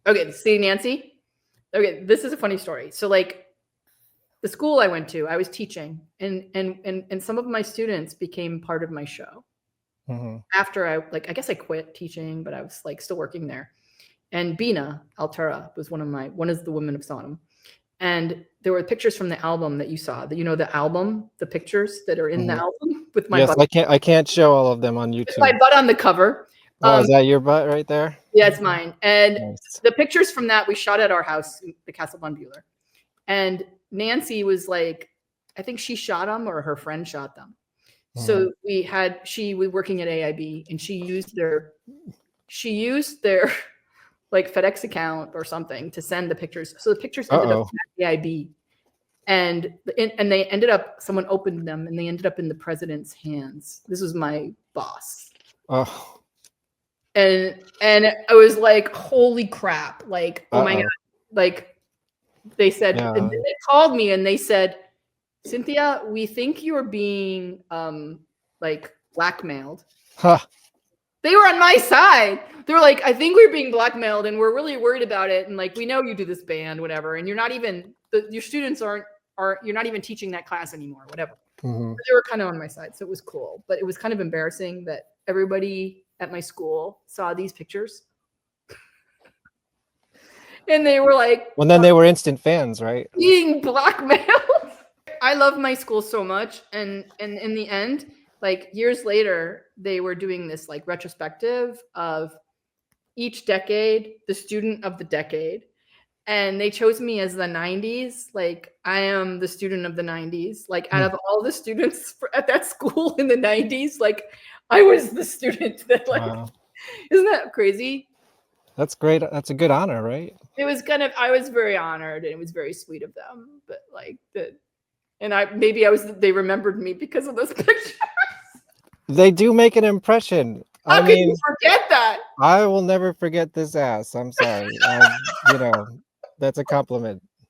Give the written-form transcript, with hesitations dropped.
Okay, see, Nancy? Okay, this is a funny story. So like the school I went to, I was teaching, and some of my students became part of my show. After I guess I quit teaching, but I was like still working there. And Bina Altera was one of the women of Sodom. And there were pictures from the album that you saw, that the album, the pictures that are in the album with my butt. I can't show all of them on YouTube. My butt on the cover. Oh, is that your butt right there? Yeah, it's mine. And nice. The pictures from that we shot at our house, the Castle von Buhler. And Nancy was like, I think she shot them or her friend shot them. So she was working at AIB, and she used their like FedEx account or something to send the pictures. So the pictures ended up at AIB, and they ended up, someone opened them and they ended up in the president's hands. This was my boss. Oh. And I was like, holy crap. Like, oh my God. Like they said, and then they called me and they said, Cynthia, we think you're being like blackmailed. Huh. They were on my side. They were like, I think we're being blackmailed and we're really worried about it. And like, we know you do this band, whatever. And you're not even, your students you're not even teaching that class anymore, whatever. They were kind of on my side. So it was cool. But it was kind of embarrassing that everybody at my school saw these pictures. And they were like, well, then they were instant fans, right? Being blackmailed. I love my school so much. And in the end, like years later, they were doing this like retrospective of each decade, the student of the decade. And they chose me as the 90s. Like I am the student of the 90s. Like out of all the students at that school in the 90s, like I was the student that like, isn't that crazy? That's great. That's a good honor, right? It was I was very honored, and it was very sweet of them. But like they remembered me because of those pictures. They do make an impression. How can you forget that? I will never forget this ass. I'm sorry. That's a compliment.